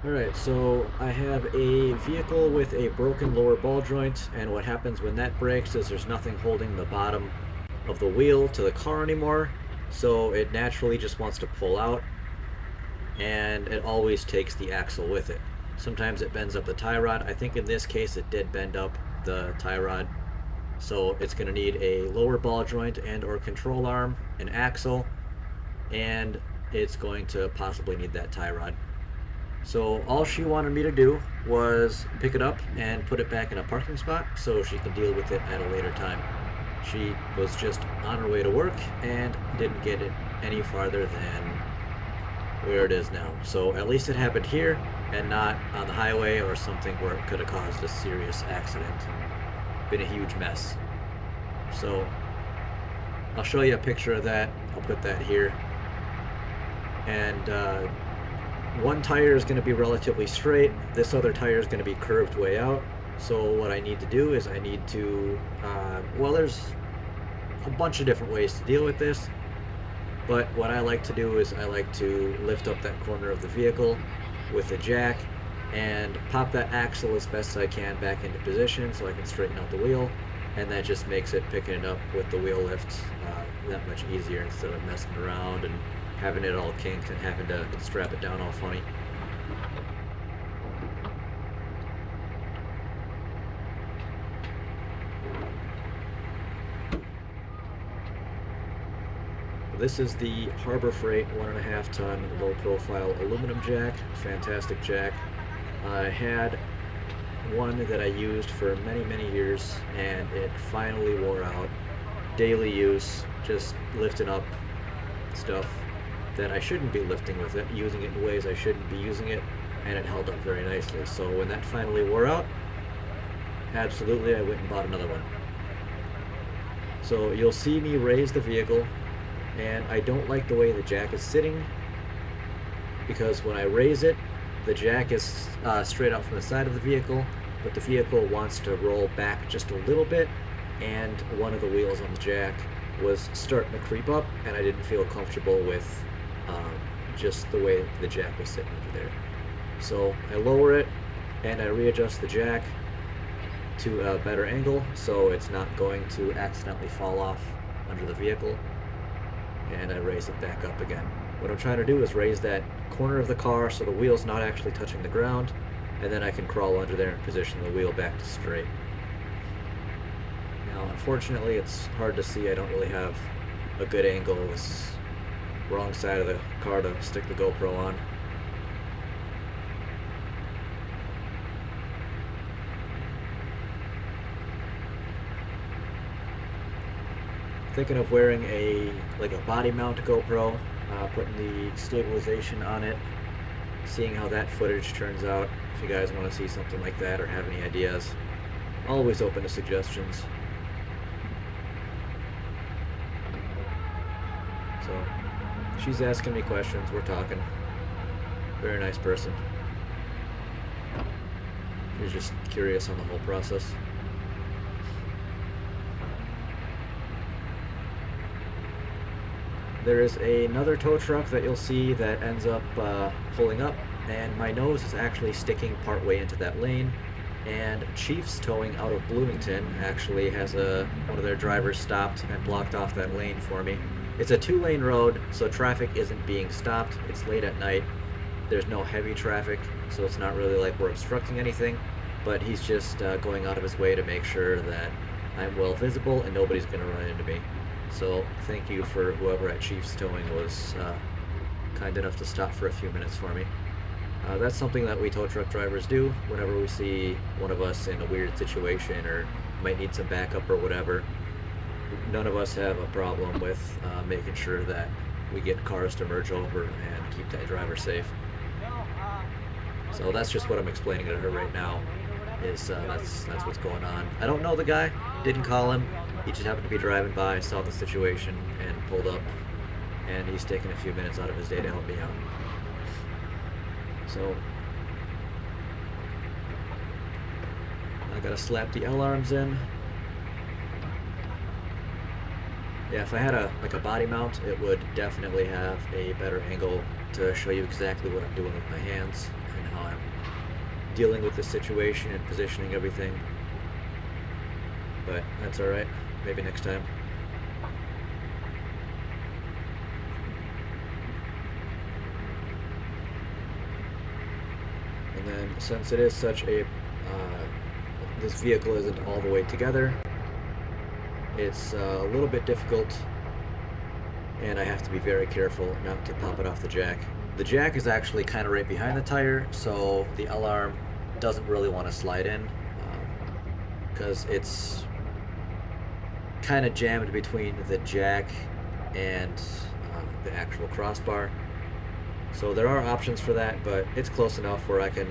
Alright, so I have a vehicle with a broken lower ball joint, and what happens when that breaks is there's nothing holding the bottom of the wheel to the car anymore, so it naturally just wants to pull out, and it always takes the axle with it. Sometimes it bends up the tie rod. I think in this case it did bend up the tie rod, so it's going to need a lower ball joint and or control arm, an axle, and it's going to possibly need that tie rod. So all she wanted me to do was pick it up and put it back in a parking spot so she could deal with it at a later time. She was just on her way to work and didn't get it any farther than where it is now. So at least it happened here and not on the highway or something where it could have caused a serious accident and been a huge mess. So I'll show you a picture of that. I'll put that here. And one tire is going to be relatively straight. This other tire is going to be curved way out. So what I need to do is I need to, well, there's a bunch of different ways to deal with this. But what I like to do is I like to lift up that corner of the vehicle with a jack and pop that axle as best as I can back into position so I can straighten out the wheel. And that just makes it picking it up with the wheel lift that much easier instead of messing around and having it all kinked and having to strap it down all funny. This is the Harbor Freight 1.5 ton low profile aluminum jack, fantastic jack. I had one that I used for many years and it finally wore out. Daily use, just lifting up stuff that I shouldn't be lifting with it, using it in ways I shouldn't be using it, and it held up very nicely. So when that finally wore out, absolutely I went and bought another one. So you'll see me raise the vehicle, and I don't like the way the jack is sitting, because when I raise it, the jack is straight out from the side of the vehicle, but the vehicle wants to roll back just a little bit, and one of the wheels on the jack was starting to creep up, and I didn't feel comfortable with just the way the jack was sitting over there. So I lower it and I readjust the jack to a better angle so it's not going to accidentally fall off under the vehicle, and I raise it back up again. What I'm trying to do is raise that corner of the car so the wheel's not actually touching the ground, and then I can crawl under there and position the wheel back to straight. Now, unfortunately, it's hard to see. I don't really have a good angle. This wrong side of the car to stick the GoPro on. Thinking of wearing a body mount GoPro, putting the stabilization on it, seeing how that footage turns out. If you guys want to see something like that or have any ideas, always open to suggestions. So she's asking me questions, we're talking. Very nice person. She's just curious on the whole process. There is another tow truck that you'll see that ends up pulling up, and my nose is actually sticking partway into that lane. And Chiefs Towing out of Bloomington actually has one of their drivers stopped and blocked off that lane for me. It's a 2-lane road, so traffic isn't being stopped. It's late at night. There's no heavy traffic, so it's not really like we're obstructing anything, but he's just going out of his way to make sure that I'm well visible and nobody's going to run into me. So thank you for whoever at Chiefs Towing was kind enough to stop for a few minutes for me. That's something that we tow truck drivers do whenever we see one of us in a weird situation or might need some backup or whatever. None of us have a problem with making sure that we get cars to merge over and keep that driver safe. So that's just what I'm explaining to her right now, is that's what's going on. I don't know the guy, didn't call him, he just happened to be driving by, saw the situation, and pulled up, and he's taking a few minutes out of his day to help me out. So I gotta slap the L-arms in. Yeah, if I had a body mount, it would definitely have a better angle to show you exactly what I'm doing with my hands and how I'm dealing with the situation and positioning everything. But that's alright. Maybe next time. And then since it is such a this vehicle isn't all the way together, it's a little bit difficult, and I have to be very careful not to pop it off the jack. The jack is actually kind of right behind the tire, so the L-arm doesn't really want to slide in because it's kind of jammed between the jack and the actual crossbar. So there are options for that, but it's close enough where I can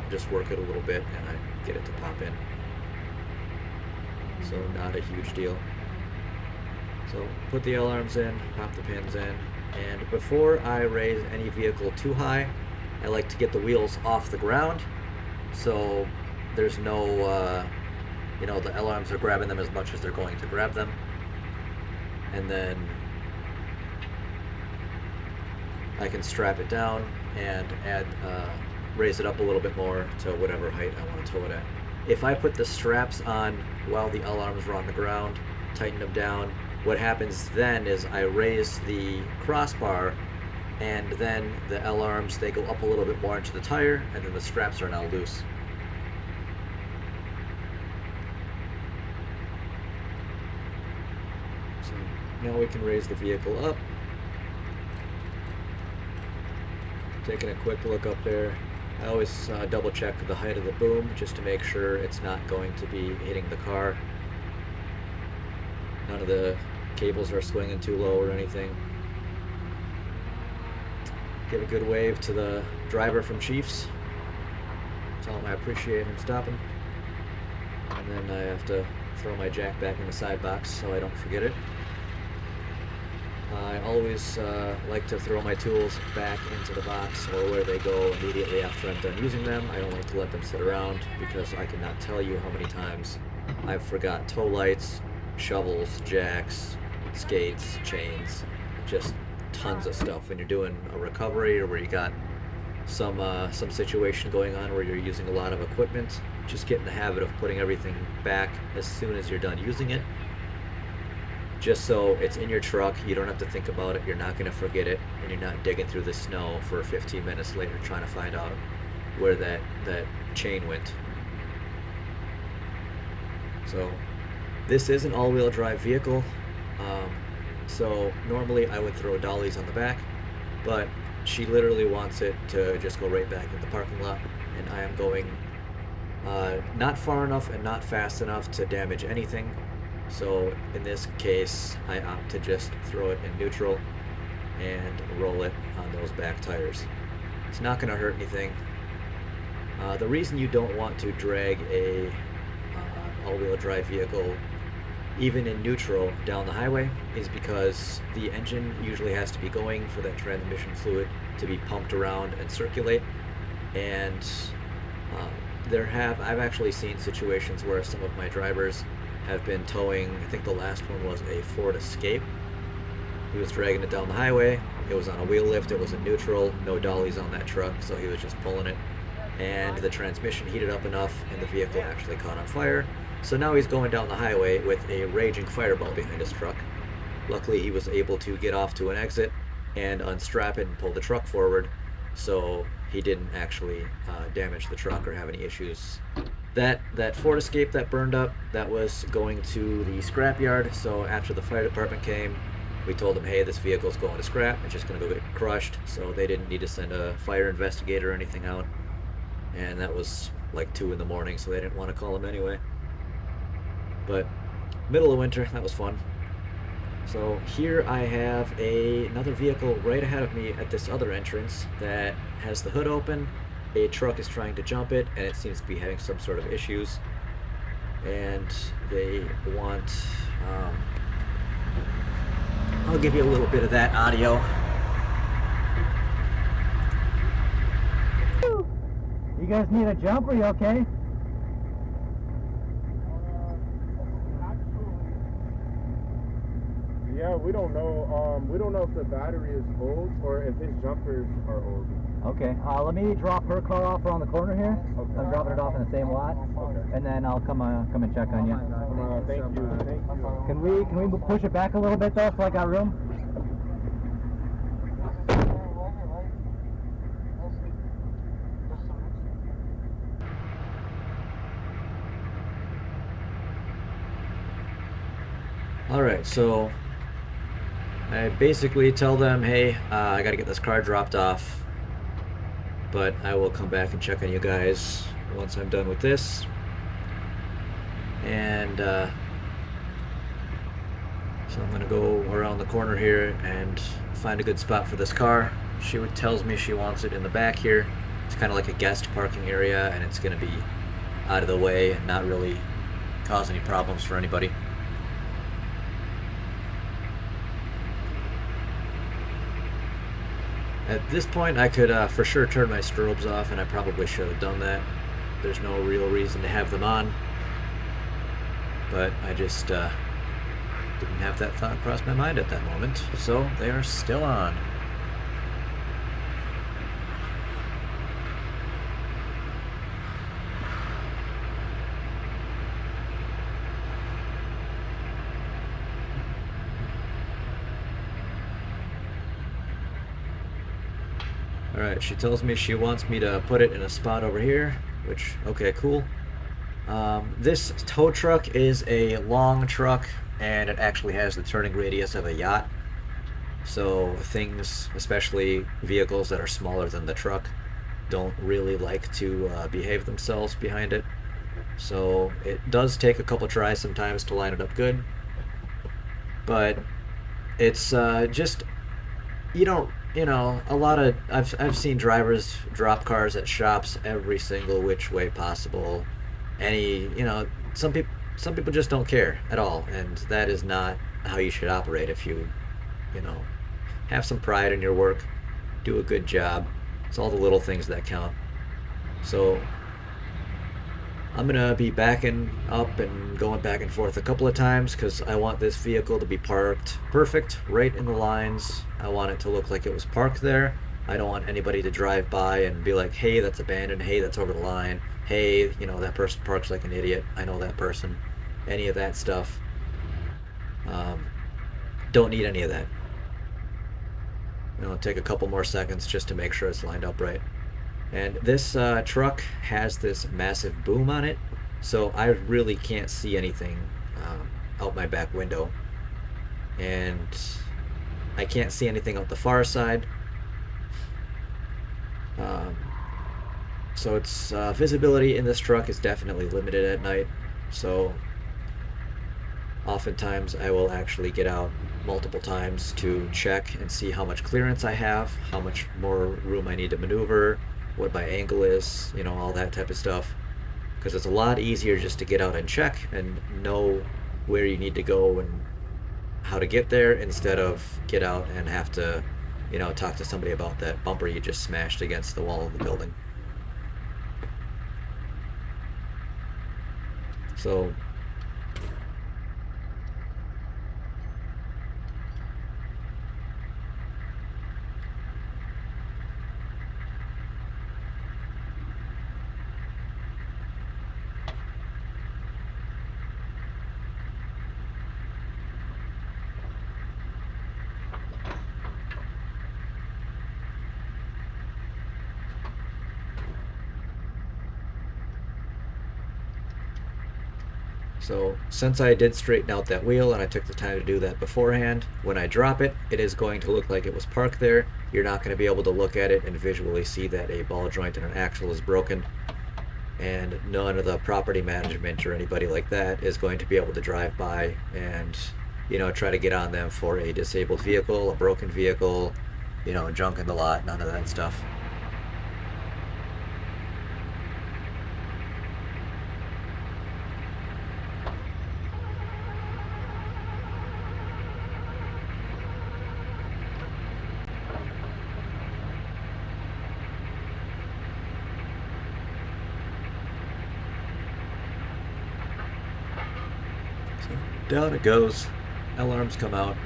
just work it a little bit and I get it to pop in. So not a huge deal. So put the L-arms in, pop the pins in, and before I raise any vehicle too high, I like to get the wheels off the ground so there's no, you know, the L-arms are grabbing them as much as they're going to grab them. And then I can strap it down and raise it up a little bit more to whatever height I want to tow it at. If I put the straps on while the L-arms are on the ground, tighten them down, what happens then is I raise the crossbar, and then the L-arms, they go up a little bit more into the tire, and then the straps are now loose. So now we can raise the vehicle up. Taking a quick look up there. I always double check the height of the boom just to make sure it's not going to be hitting the car. None of the cables are swinging too low or anything. Give a good wave to the driver from Chiefs. Tell him I appreciate him stopping. And then I have to throw my jack back in the side box so I don't forget it. I always like to throw my tools back into the box or where they go immediately after I'm done using them. I don't like to let them sit around because I cannot tell you how many times I've forgot tow lights, shovels, jacks, skates, chains, just tons of stuff. When you're doing a recovery or where you got some situation going on where you're using a lot of equipment, just get in the habit of putting everything back as soon as you're done using it. Just so it's in your truck, you don't have to think about it, you're not going to forget it, and you're not digging through the snow for 15 minutes later trying to find out where that chain went. So this is an all-wheel drive vehicle, so normally I would throw dollies on the back, but she literally wants it to just go right back in the parking lot, and I am going not far enough and not fast enough to damage anything. So in this case, I opt to just throw it in neutral and roll it on those back tires. It's not going to hurt anything. The reason you don't want to drag a all-wheel drive vehicle even in neutral down the highway is because the engine usually has to be going for that transmission fluid to be pumped around and circulate. And I've actually seen situations where some of my drivers have been towing, I think the last one was a Ford Escape. He was dragging it down the highway, it was on a wheel lift, it was in neutral, no dollies on that truck, so he was just pulling it, and the transmission heated up enough and the vehicle actually caught on fire. So now he's going down the highway with a raging fireball behind his truck. Luckily he was able to get off to an exit and unstrap it and pull the truck forward, so he didn't actually damage the truck or have any issues. That Ford Escape that burned up, that was going to the scrapyard, so after the fire department came, we told them, hey, this vehicle's going to scrap, it's just going to go get crushed, so they didn't need to send a fire investigator or anything out. And that was like 2 in the morning, so they didn't want to call them anyway. But middle of winter, that was fun. So here I have another vehicle right ahead of me at this other entrance that has the hood open. A truck is trying to jump it, and it seems to be having some sort of issues. And they want... I'll give you a little bit of that audio. You guys need a jump? Are you okay? Yeah, we don't know. We don't know if the battery is old or if his jumpers are old. Okay. Let me drop her car off around the corner here. Okay. I'm dropping it off in the same lot. Okay. And then I'll come and check on you. Thank you. Thank you. Can we push it back a little bit though, so I got room? Alright, so I basically tell them, hey, I gotta get this car dropped off, but I will come back and check on you guys once I'm done with this. And so I'm gonna go around the corner here and find a good spot for this car. She tells me she wants it in the back here. It's kind of like a guest parking area, and it's gonna be out of the way and not really cause any problems for anybody. At this point, I could for sure turn my strobes off, and I probably should have done that. There's no real reason to have them on, but I just didn't have that thought cross my mind at that moment, so they are still on. Alright, she tells me she wants me to put it in a spot over here, which, okay, cool. This tow truck is a long truck, and it actually has the turning radius of a yacht. So things, especially vehicles that are smaller than the truck, don't really like to behave themselves behind it. So it does take a couple tries sometimes to line it up good. But it's just, a lot of I've seen drivers drop cars at shops every single which way possible. Some people just don't care at all, and that is not how you should operate. If you have some pride in your work, do a good job. It's all the little things that count. So I'm gonna be backing up and going back and forth a couple of times because I want this vehicle to be parked perfect, right in the lines. I want it to look like it was parked there. I don't want anybody to drive by and be like, hey, that's abandoned, hey, that's over the line, hey, that person parks like an idiot, I know that person. Any of that stuff. Don't need any of that. Take a couple more seconds just to make sure it's lined up right. And this truck has this massive boom on it, so I really can't see anything out my back window. And I can't see anything out the far side. So its visibility in this truck is definitely limited at night. So oftentimes I will actually get out multiple times to check and see how much clearance I have, how much more room I need to maneuver, what my angle is, all that type of stuff. Because it's a lot easier just to get out and check and know where you need to go and how to get there instead of get out and have to, talk to somebody about that bumper you just smashed against the wall of the building. So So since I did straighten out that wheel and I took the time to do that beforehand, when I drop it, it is going to look like it was parked there. You're not going to be able to look at it and visually see that a ball joint and an axle is broken. And none of the property management or anybody like that is going to be able to drive by and, try to get on them for a disabled vehicle, a broken vehicle, junk in the lot, none of that stuff. Down it goes. Alarms come out.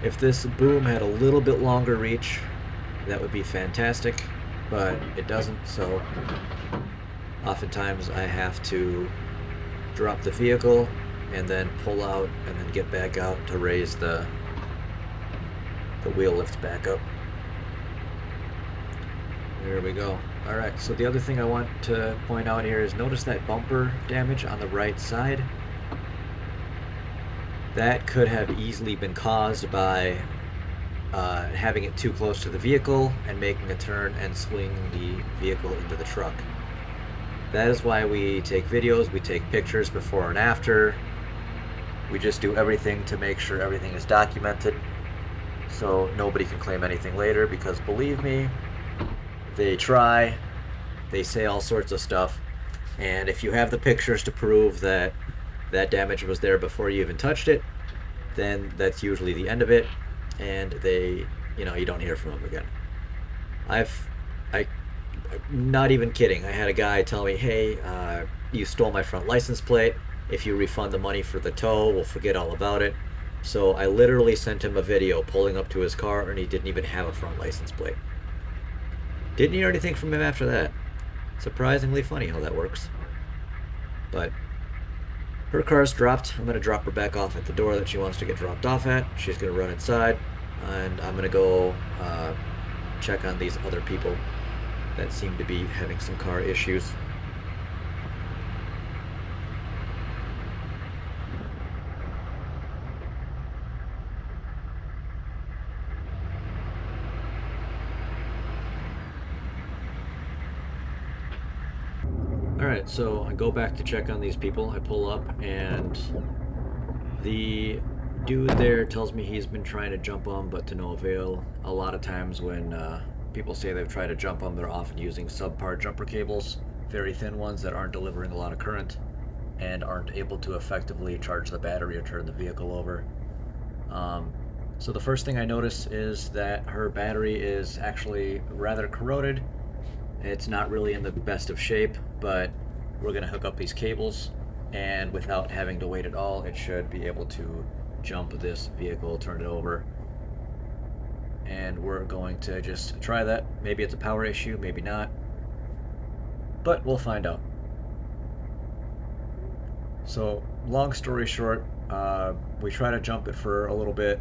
If this boom had a little bit longer reach, that would be fantastic, but it doesn't, so oftentimes I have to drop the vehicle and then pull out and then get back out to raise the wheel lift back up. There we go. Alright, so the other thing I want to point out here is notice that bumper damage on the right side. That could have easily been caused by having it too close to the vehicle and making a turn and swing the vehicle into the truck. That is why we take videos, we take pictures before and after. We just do everything to make sure everything is documented so nobody can claim anything later, because believe me, they try, they say all sorts of stuff, and if you have the pictures to prove that that damage was there before you even touched it, then that's usually the end of it, and they, you know, you don't hear from them again. I'm not even kidding. I had a guy tell me, hey, you stole my front license plate. If you refund the money for the tow, we'll forget all about it. So I literally sent him a video pulling up to his car, and he didn't even have a front license plate. Didn't hear anything from him after that. Surprisingly funny how that works. But her car's dropped. I'm going to drop her back off at the door that she wants to get dropped off at. She's going to run inside, and I'm going to go check on these other people that seem to be having some car issues. Alright, so I go back to check on these people. I pull up, and the dude there tells me he's been trying to jump them, but to no avail. A lot of times when people say they've tried to jump them, they're often using subpar jumper cables, very thin ones that aren't delivering a lot of current and aren't able to effectively charge the battery or turn the vehicle over. So the first thing I notice is that her battery is actually rather corroded. It's not really in the best of shape, but we're going to hook up these cables, and without having to wait at all, it should be able to jump this vehicle, turn it over. And we're going to just try that. Maybe it's a power issue, maybe not, but we'll find out. So long story short, we try to jump it for a little bit.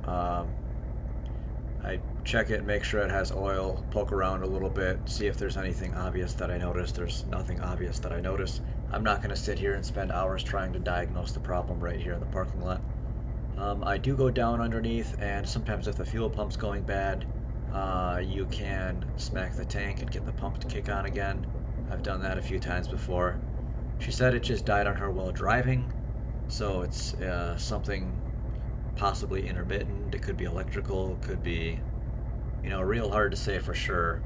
I check it, make sure it has oil, poke around a little bit, see if there's anything obvious that I notice. There's nothing obvious that I notice. I'm not going to sit here and spend hours trying to diagnose the problem right here in the parking lot. I do go down underneath, and sometimes if the fuel pump's going bad, you can smack the tank and get the pump to kick on again. I've done that a few times before. She said it just died on her while driving, so it's something possibly intermittent. It could be electrical, it could be, you know, real hard to say for sure.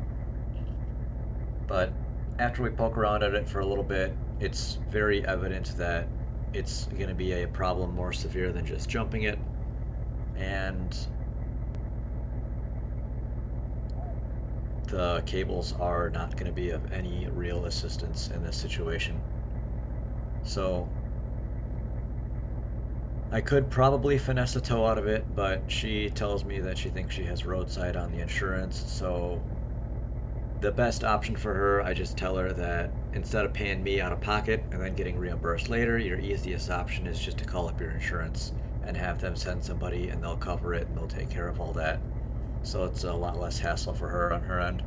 But after we poke around at it for a little bit, it's very evident that it's going to be a problem more severe than just jumping it, and the cables are not going to be of any real assistance in this situation. So I could probably finesse a tow out of it, but she tells me that she thinks she has roadside on the insurance, so the best option for her, I just tell her that instead of paying me out of pocket and then getting reimbursed later, your easiest option is just to call up your insurance and have them send somebody, and they'll cover it and they'll take care of all that. So it's a lot less hassle for her on her end.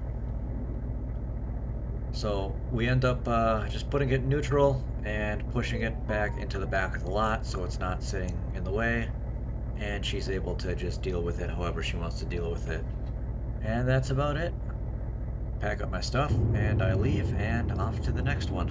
So we end up just putting it in neutral and pushing it back into the back of the lot so it's not sitting in the way, and she's able to just deal with it however she wants to deal with it. And that's about it. Pack up my stuff and I leave, and off to the next one.